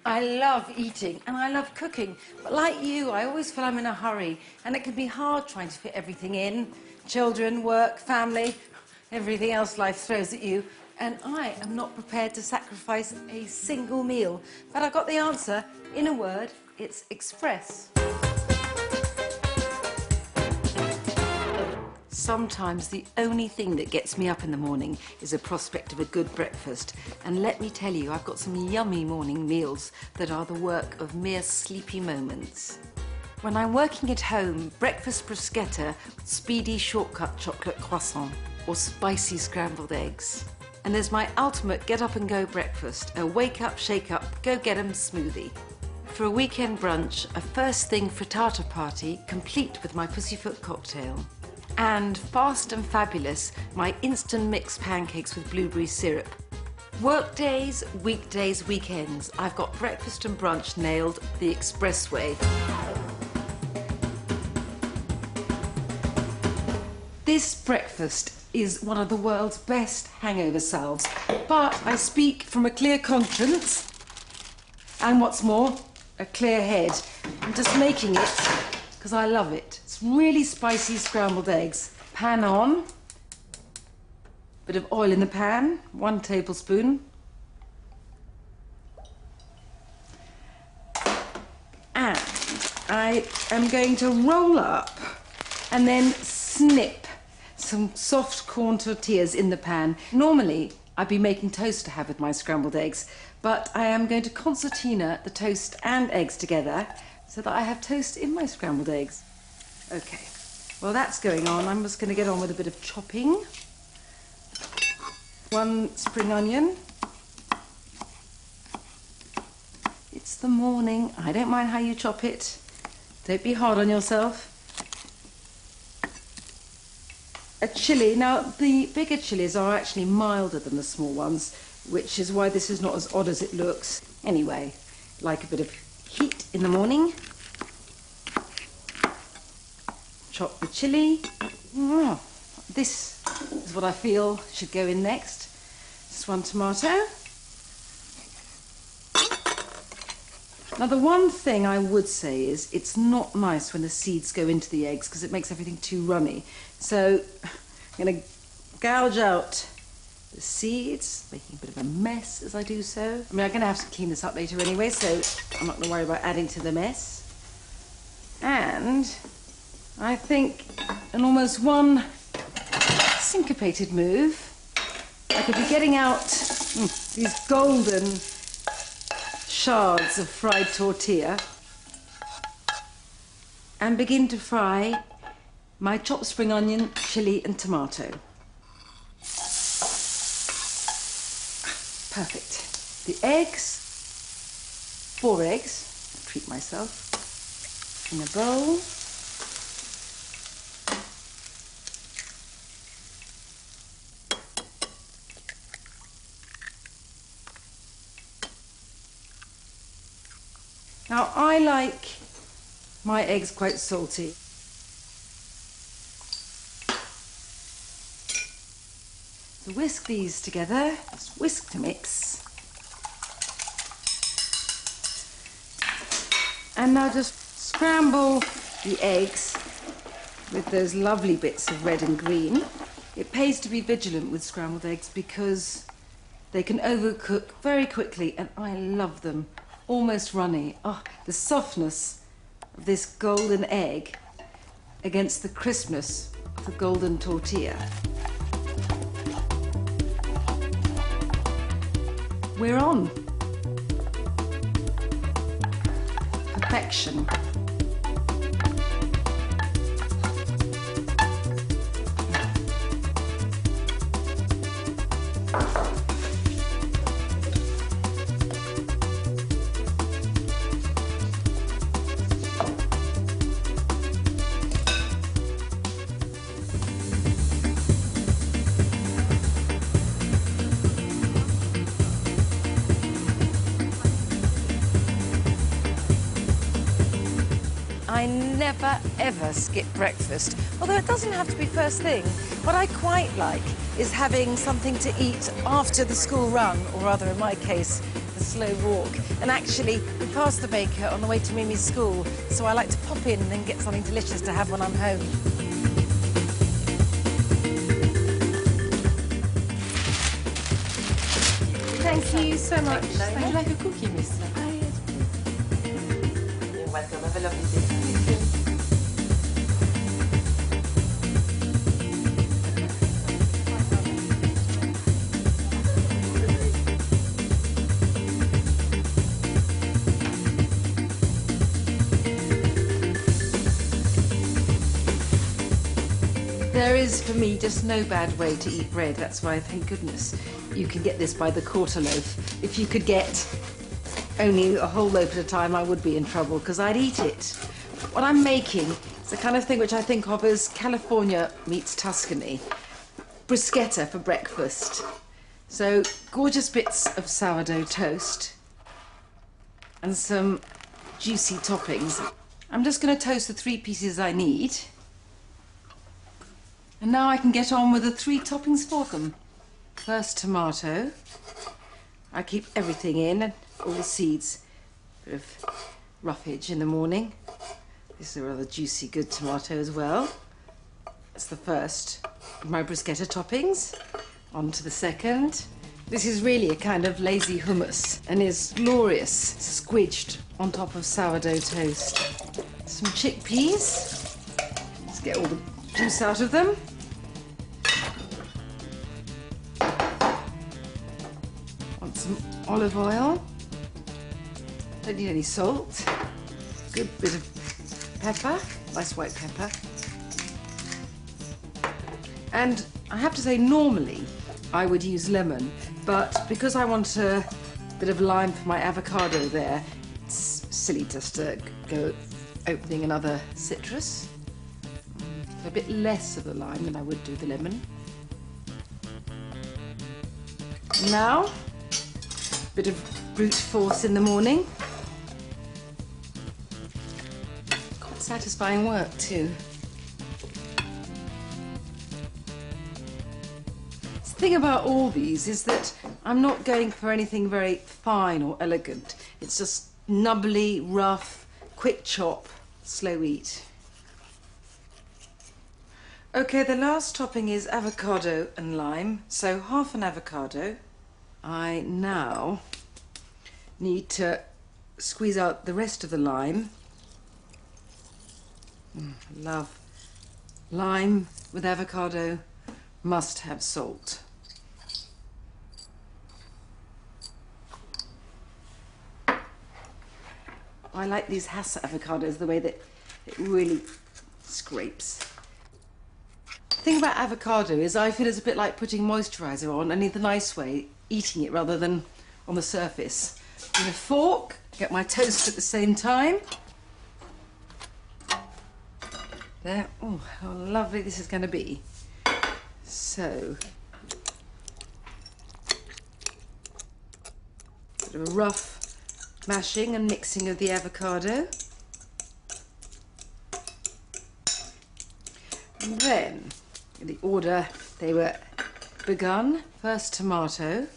I love eating and I love cooking, but like you, I always feel I'm in a hurry and it can be hard trying to fit everything in. Children, work, family, everything else life throws at you. And I am not prepared to sacrifice a single meal. But I got the answer. In a word, it's express. Sometimes the only thing that gets me up in the morning is the prospect of a good breakfast. And let me tell you, I've got some yummy morning meals that are the work of mere sleepy moments. When I'm working at home, breakfast bruschetta, speedy shortcut chocolate croissant, or spicy scrambled eggs. And there's my ultimate get-up-and-go breakfast, a wake-up, shake-up, go-get-'em smoothie. For a weekend brunch, a first-thing frittata party, complete with my pussyfoot cocktail. And fast and fabulous, my instant mix pancakes with blueberry syrup. Work days, weekdays, weekends, I've got breakfast and brunch nailed the express way. This breakfast is one of the world's best hangover salves, but I speak from a clear conscience, and what's more, a clear head. I'm just making it because I love it. It's really spicy scrambled eggs. Pan on, bit of oil in the pan, 1 tablespoon. And I am going to roll up and then snip some soft corn tortillas in the pan. Normally, I'd be making toast to have with my scrambled eggs, but I am going to concertina the toast and eggs together so that I have toast in my scrambled eggs. Okay, well that's going on. I'm just going to get on with a bit of chopping. 1 spring onion. It's the morning. I don't mind how you chop it. Don't be hard on yourself. A chilli. Now, the bigger chilies are actually milder than the small ones, which is why this is not as odd as it looks. Anyway, like a bit of heat in the morning. Chop the chilli. Oh, this is what I feel should go in next. Just 1 tomato. Now, the one thing I would say is it's not nice when the seeds go into the eggs because it makes everything too runny. So I'm going to gouge out the seeds, making a bit of a mess as I do so. I mean, I'm going to have to clean this up later anyway, so I'm not going to worry about adding to the mess. And I think in almost one syncopated move, I could be getting out these golden shards of fried tortilla and begin to fry my chopped spring onion, chilli and tomato. Perfect. The eggs, 4 eggs, treat myself, in a bowl. Now, I like my eggs quite salty. So whisk these together, just whisk to mix. And now just scramble the eggs with those lovely bits of red and green. It pays to be vigilant with scrambled eggs because they can overcook very quickly, and I love them. Almost runny. Oh, the softness of this golden egg against the crispness of the golden tortilla. We're on. Perfection. I never, ever skip breakfast, although it doesn't have to be first thing. What I quite like is having something to eat after the school run, or rather in my case, the slow walk. And actually, we passed the baker on the way to Mimi's school, so I like to pop in and then get something delicious to have when I'm home. Thank you so much. Would you like a cookie, miss? Yes. You're welcome. Have a lovely day. There is, for me, just no bad way to eat bread. That's why, thank goodness, you can get this by the quarter loaf. If you could get only a whole loaf at a time, I would be in trouble, because I'd eat it. What I'm making is the kind of thing which I think of as California meets Tuscany. Bruschetta for breakfast. So, gorgeous bits of sourdough toast and some juicy toppings. I'm just going to toast the 3 pieces I need. And now I can get on with the 3 toppings for them. First, tomato. I keep everything in, all the seeds. Bit of roughage in the morning. This is a rather juicy, good tomato as well. That's the first of my bruschetta toppings. On to the second. This is really a kind of lazy hummus and is glorious, squidged on top of sourdough toast. Some chickpeas. Let's get all the juice out of them. Some olive oil. Don't need any salt. Good bit of pepper, nice white pepper. And I have to say, normally I would use lemon, but because I want a bit of lime for my avocado there, it's silly just to go opening another citrus. So a bit less of the lime than I would do the lemon. Now, bit of brute force in the morning. Quite satisfying work too. The thing about all these is that I'm not going for anything very fine or elegant. It's just nubbly, rough, quick chop, slow eat. Okay, the last topping is avocado and lime. So half an avocado. I now need to squeeze out the rest of the lime. I love lime with avocado, must have salt. I like these Hassa avocados, the way that it really scrapes. The thing about avocado is I feel it's a bit like putting moisturiser on, only the nice way, eating it rather than on the surface. With a fork, get my toast at the same time. There, oh, how lovely this is going to be. So, bit of a rough mashing and mixing of the avocado. And then, in the order they were begun, first tomato,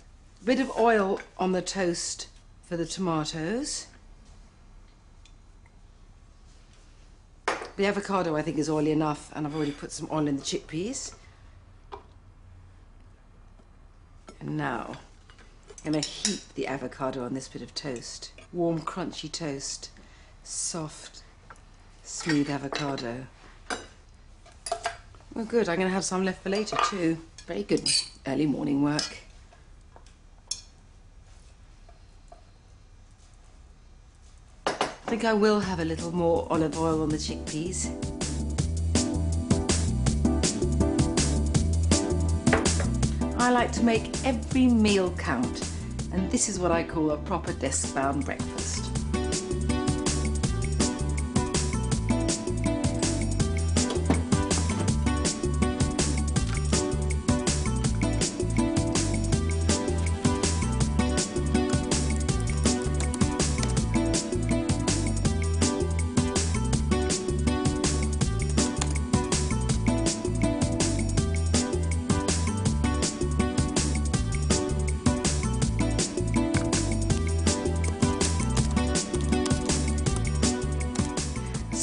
a bit of oil on the toast for the tomatoes. The avocado I think is oily enough, and I've already put some oil in the chickpeas. And now I'm going to heap the avocado on this bit of toast. Warm, crunchy toast, soft, smooth avocado. Oh good, I'm going to have some left for later too. Very good early morning work. I think I will have a little more olive oil on the chickpeas. I like to make every meal count, and this is what I call a proper desk-bound breakfast.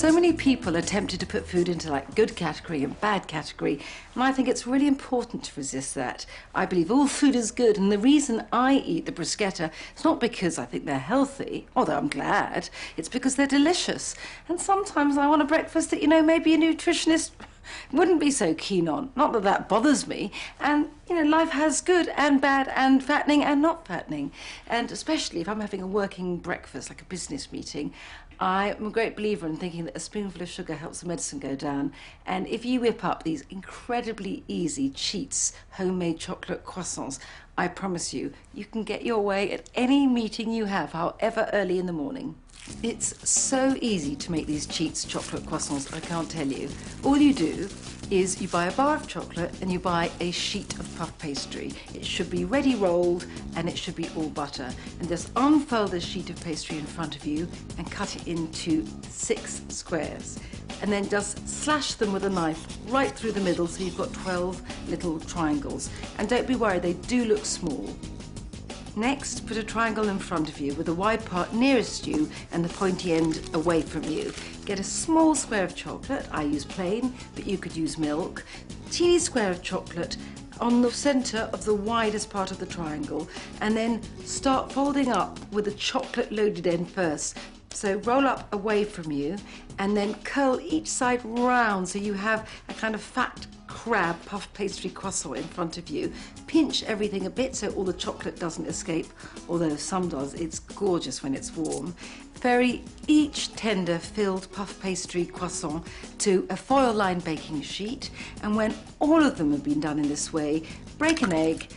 So many people are tempted to put food into like good category and bad category, and I think it's really important to resist that. I believe all food is good, and the reason I eat the bruschetta is not because I think they're healthy, although I'm glad, it's because they're delicious. And sometimes I want a breakfast that, you know, maybe a nutritionist wouldn't be so keen on. Not that that bothers me. And, you know, life has good and bad and fattening and not fattening. And especially if I'm having a working breakfast, like a business meeting, I'm a great believer in thinking that a spoonful of sugar helps the medicine go down. And if you whip up these incredibly easy cheats, homemade chocolate croissants, I promise you, you can get your way at any meeting you have, however early in the morning. It's so easy to make these cheats chocolate croissants, I can't tell you. All you do is you buy a bar of chocolate and you buy a sheet of puff pastry. It should be ready rolled and it should be all butter. And just unfold this sheet of pastry in front of you and cut it into 6 squares. And then just slash them with a knife right through the middle so you've got 12 little triangles. And don't be worried, they do look small. Next, put a triangle in front of you with the wide part nearest you and the pointy end away from you. Get a small square of chocolate, I use plain, but you could use milk. Teeny square of chocolate on the centre of the widest part of the triangle, and then start folding up with the chocolate loaded end first. So roll up away from you and then curl each side round so you have a kind of fat crab puff pastry croissant in front of you. Pinch everything a bit so all the chocolate doesn't escape, although some does. It's gorgeous when it's warm. Ferry each tender filled puff pastry croissant to a foil-lined baking sheet, and when all of them have been done in this way, break an egg,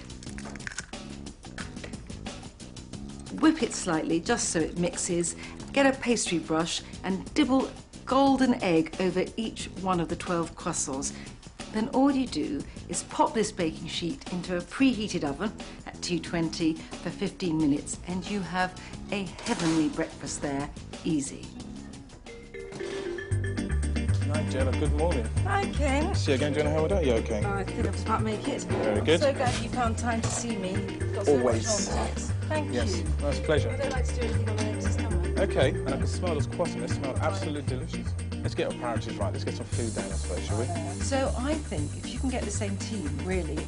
whip it slightly just so it mixes, get a pastry brush and dibble golden egg over each one of the 12 croissants. Then all you do is pop this baking sheet into a preheated oven at 220 for 15 minutes and you have a heavenly breakfast there, easy. Nigella, good morning. Hi, Ken. See you again during the whole day, you okay? I think I just about make it. Very good. I'm so glad you found time to see me. Got so Always. much on text. Thank Yes, you. no, it's a pleasure. I don't like to do anything on an empty stomach. Okay, and I can smell those croissants. They smell absolutely delicious. Let's get our priorities right. Let's get some food down, I suppose, shall we? So I think if you can get the same team, really,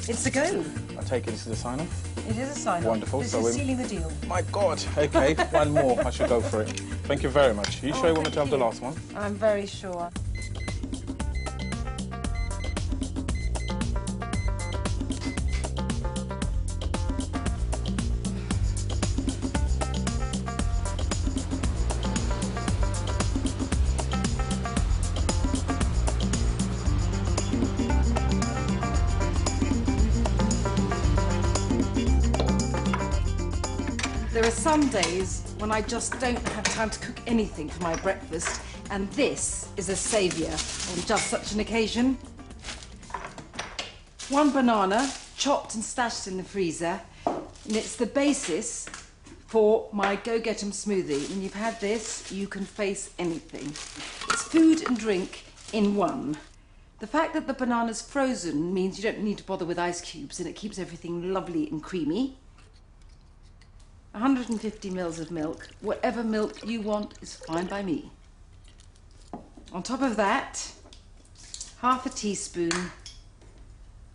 it's a go. I take it this is a sign-off. It is a sign-off. Wonderful. This So is sealing the deal. My God. Okay, one more. I should go for it. Thank you very much. Are you sure you want me to have the last one? I'm very sure. There are some days when I just don't have time to cook anything for my breakfast, and this is a saviour on just such an occasion. 1 banana, chopped and stashed in the freezer, and it's the basis for my go-get 'em smoothie. When you've had this, you can face anything. It's food and drink in one. The fact that the banana's frozen means you don't need to bother with ice cubes, and it keeps everything lovely and creamy. 150 mils of milk. Whatever milk you want is fine by me. On top of that, half a teaspoon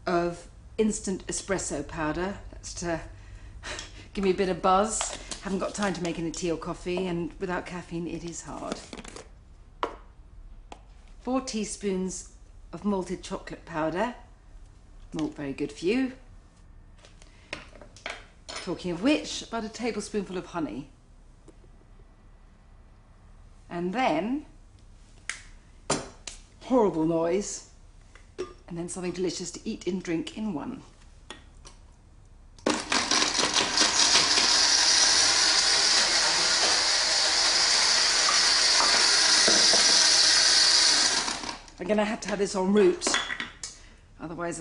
of instant espresso powder. That's to give me a bit of buzz. Haven't got time to make any tea or coffee, and without caffeine it is hard. 4 teaspoons of malted chocolate powder. Malt very good for you. Talking of which, about a tablespoonful of honey. And then, horrible noise, and then something delicious to eat and drink in one. I'm going to have this en route, otherwise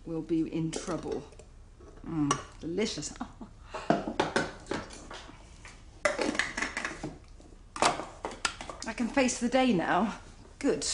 we'll be in trouble. Delicious. I can face the day now. Good.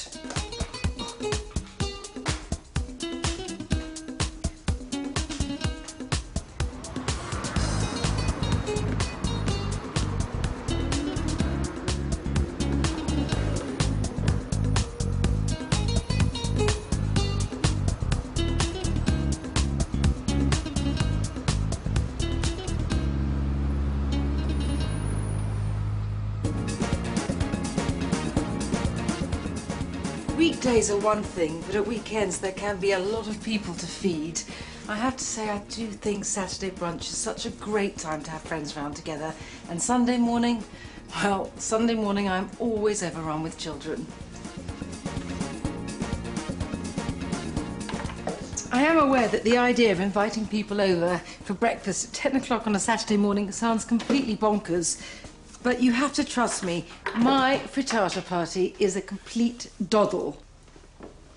Weekdays are one thing, but at weekends there can be a lot of people to feed. I have to say I do think Saturday brunch is such a great time to have friends round together. And Sunday morning, well, Sunday morning I'm always overrun with children. I am aware that the idea of inviting people over for breakfast at 10 o'clock on a Saturday morning sounds completely bonkers. But you have to trust me, my frittata party is a complete doddle.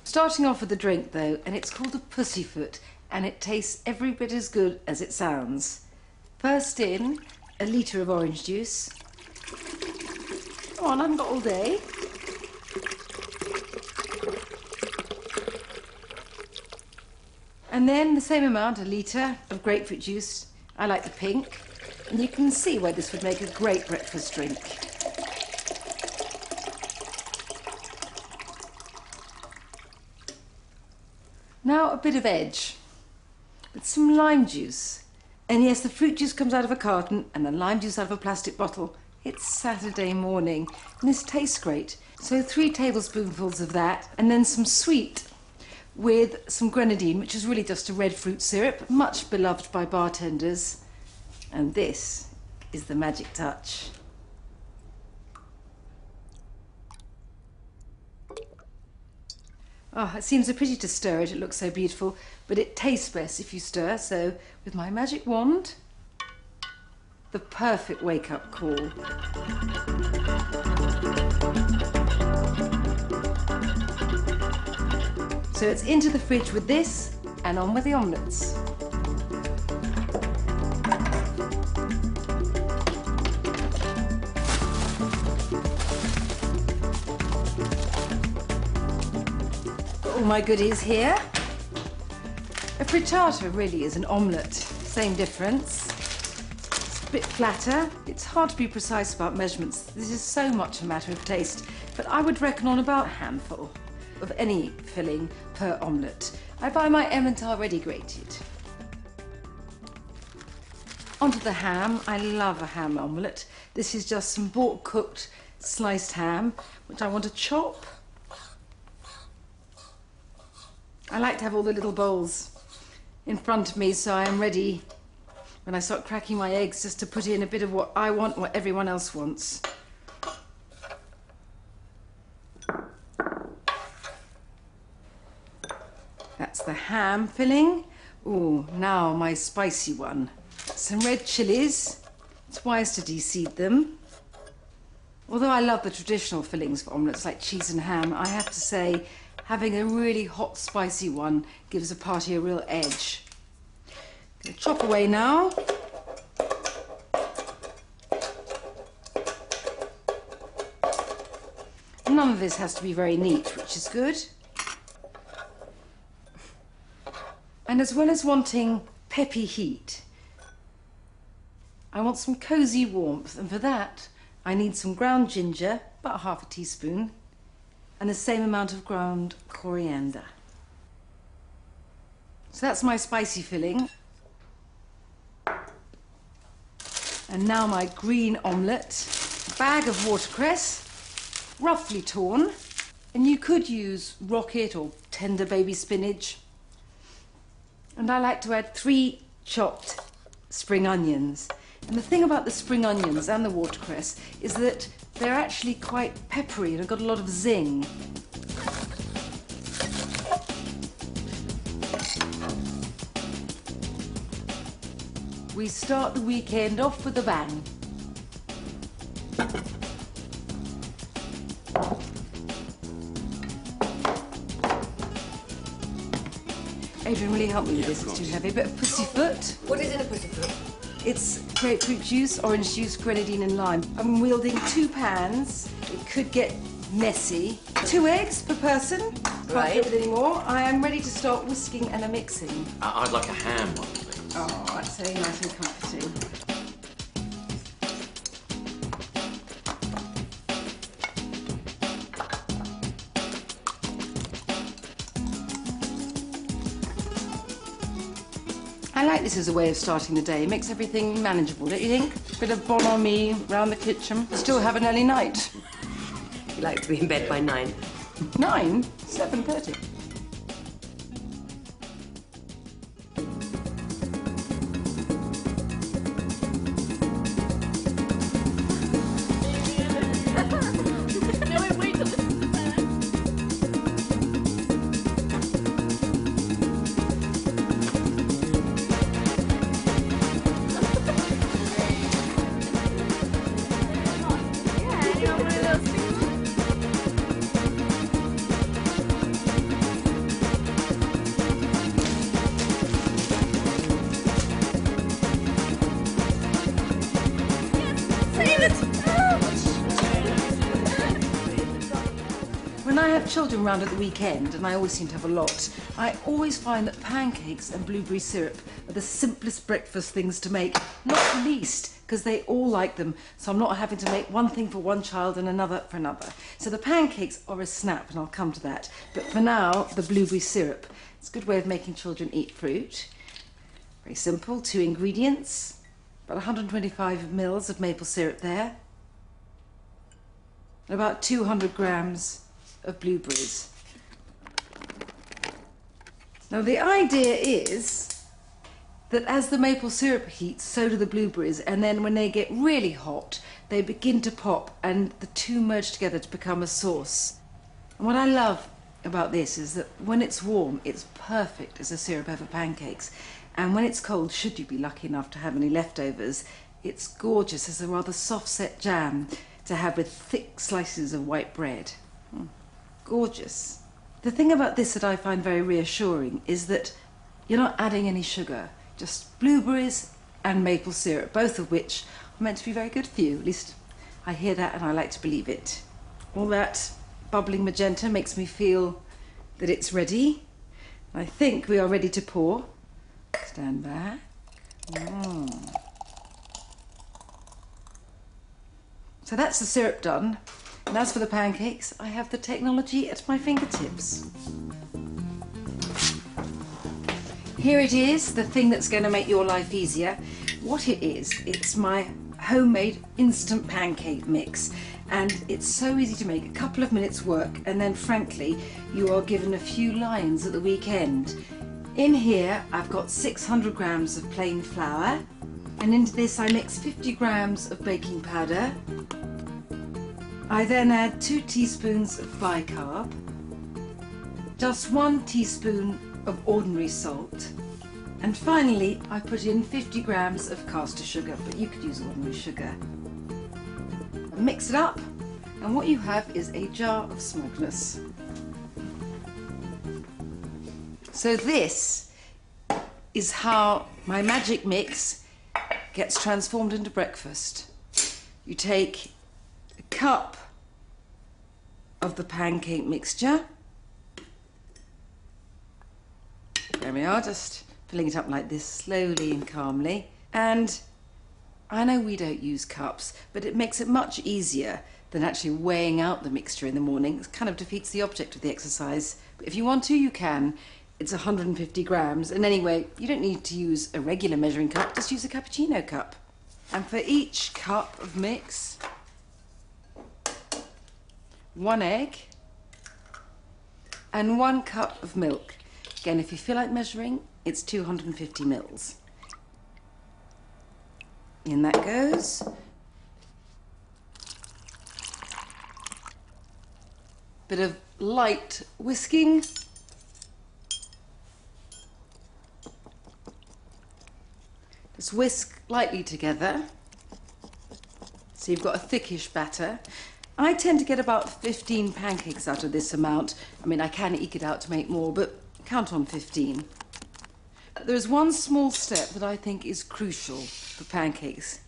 Starting off with a drink though, and it's called a pussyfoot, and it tastes every bit as good as it sounds. First in, a litre of orange juice. Come on, I haven't got all day. And then the same amount, a litre of grapefruit juice. I like the pink. And you can see why this would make a great breakfast drink. Now a bit of edge with some lime juice. And yes, the fruit juice comes out of a carton and the lime juice out of a plastic bottle. It's Saturday morning and this tastes great. So 3 tablespoonfuls of that, and then some sweet with some grenadine, which is really just a red fruit syrup, much beloved by bartenders. And this is the magic touch. Oh, it seems a pity to stir it, it looks so beautiful, but it tastes best if you stir, so with my magic wand, the perfect wake-up call. So it's into the fridge with this, and on with the omelettes. All my goodies here. A frittata really is an omelette, same difference. It's a bit flatter. It's hard to be precise about measurements. This is so much a matter of taste, but I would reckon on about a handful of any filling per omelette. I buy my Emmental ready grated. Onto the ham. I love a ham omelette. This is just some bought cooked sliced ham, which I want to chop. I like to have all the little bowls in front of me so I am ready when I start cracking my eggs just to put in a bit of what I want, what everyone else wants. That's the ham filling. Ooh, now my spicy one. Some red chilies. It's wise to de-seed them. Although I love the traditional fillings for omelettes like cheese and ham, I have to say having a really hot, spicy one gives a party a real edge. Gonna chop away now. None of this has to be very neat, which is good. And as well as wanting peppy heat, I want some cosy warmth, and for that I need some ground ginger, about half a teaspoon, and the same amount of ground coriander. So that's my spicy filling. And now my green omelette. A bag of watercress, roughly torn. And you could use rocket or tender baby spinach. And I like to add 3 chopped spring onions. And the thing about the spring onions and the watercress is that they're actually quite peppery and have got a lot of zing. We start the weekend off with a bang. Adrian, will you help me with this? It's too heavy. But a pussyfoot. What is in a pussyfoot? It's grapefruit juice, orange juice, grenadine and lime. I'm wielding 2 pans. It could get messy. 2 eggs per person. Can't get it anymore. I am ready to start whisking and mixing. I'd like a ham one, please. Oh, that's so nice and comforting. I like this as a way of starting the day. It makes everything manageable, don't you think? Bit of bonhomie round the kitchen. Still have an early night. You like to be in bed by 9. 9? 7:30. When I have children round at the weekend, and I always seem to have a lot, I always find that pancakes and blueberry syrup are the simplest breakfast things to make, not the least, because they all like them, so I'm not having to make one thing for one child and another for another. So the pancakes are a snap, and I'll come to that. But for now, the blueberry syrup. It's a good way of making children eat fruit. Very simple, 2 ingredients, about 125 mils of maple syrup there, and about 200 grams of blueberries. Now the idea is that as the maple syrup heats, so do the blueberries, and then when they get really hot, they begin to pop and the two merge together to become a sauce. And what I love about this is that when it's warm, it's perfect as a syrup over pancakes. And when it's cold, should you be lucky enough to have any leftovers, it's gorgeous as a rather soft set jam to have with thick slices of white bread. Gorgeous. The thing about this that I find very reassuring is that you're not adding any sugar, just blueberries and maple syrup, both of which are meant to be very good for you. At least I hear that and I like to believe it. All that bubbling magenta makes me feel that it's ready. I think we are ready to pour. Stand back. So that's the syrup done. And as for the pancakes, I have the technology at my fingertips. Here it is, the thing that's going to make your life easier. What it is, it's my homemade instant pancake mix. And it's so easy to make, a couple of minutes work, and then frankly, you are given a few lines at the weekend. In here, I've got 600 grams of plain flour, and into this I mix 50 grams of baking powder. I then add 2 teaspoons of bicarb, just 1 teaspoon of ordinary salt, and finally I put in 50 grams of caster sugar, but you could use ordinary sugar. Mix it up, and what you have is a jar of smugness. So this is how my magic mix gets transformed into breakfast. You take a cup of the pancake mixture. There we are, just filling it up like this slowly and calmly. And I know we don't use cups, but it makes it much easier than actually weighing out the mixture in the morning. It kind of defeats the object of the exercise. But if you want to, you can. It's 150 grams. And anyway, you don't need to use a regular measuring cup, just use a cappuccino cup. And for each cup of mix, 1 egg and 1 cup of milk. Again, if you feel like measuring, it's 250 mils. In that goes. Bit of light whisking. Just whisk lightly together. So you've got a thickish batter. I tend to get about 15 pancakes out of this amount. I mean, I can eke it out to make more, but count on 15. There's one small step that I think is crucial for pancakes,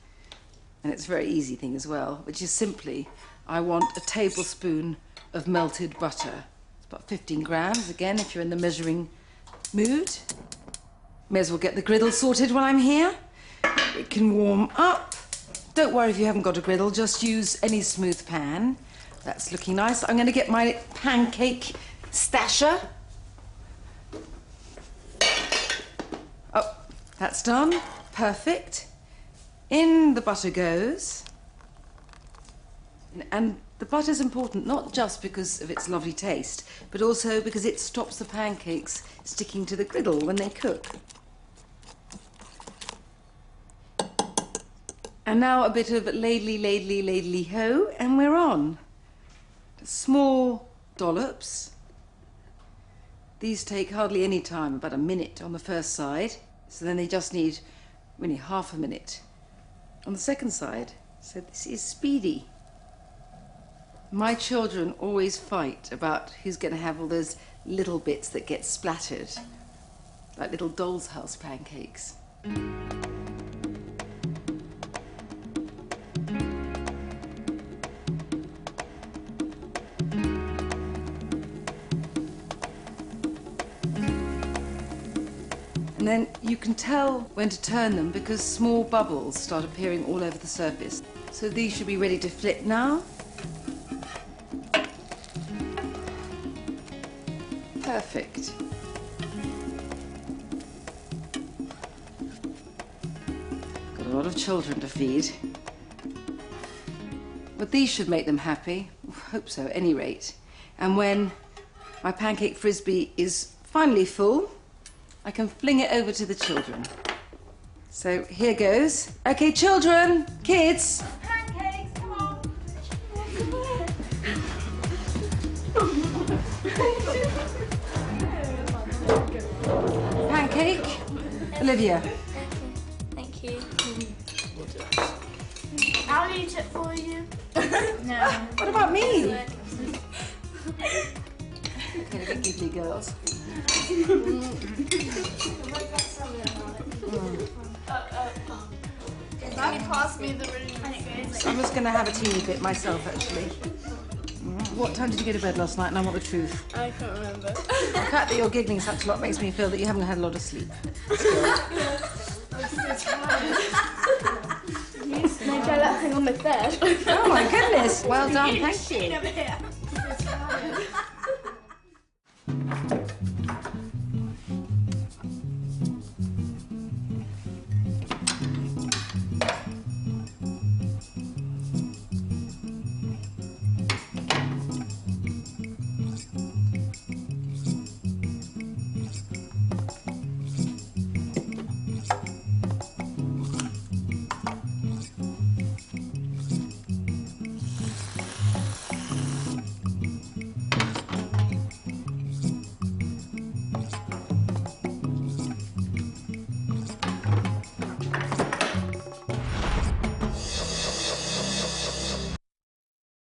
and it's a very easy thing as well, which is simply, I want a tablespoon of melted butter. It's about 15 grams, again, if you're in the measuring mood. May as well get the griddle sorted while I'm here. It can warm up. Don't worry if you haven't got a griddle, just use any smooth pan. That's looking nice. I'm going to get my pancake stasher. Oh, that's done. Perfect. In the butter goes. And The butter's important not just because of its lovely taste, but also because it stops the pancakes sticking to the griddle when they cook. And now a bit of ladly-ho, and we're on. Small dollops. These take hardly any time, about a minute on the first side. So then they just need really half a minute on the second side. So this is speedy. My children always fight about who's going to have all those little bits that get splattered, like little doll's house pancakes. And then you can tell when to turn them because small bubbles start appearing all over the surface. So these should be ready to flip now. Perfect. Got a lot of children to feed. But these should make them happy. Hope so, at any rate. And when my pancake frisbee is finally full, I can fling it over to the children. So here goes. Okay, children, kids. Pancakes, come on. Pancake. Olivia. Thank you. I'll eat it for you. No. What about me? Okay, the giggly girls. Can you pass me the ring? So I'm just going to have a teeny bit myself, actually. What time did you go to bed last night? And I want the truth. I can't remember. The fact that you're giggling such a lot makes me feel that you haven't had a lot of sleep. Nigella, hang on the bed. Oh my goodness! Well done, thank you. Over here.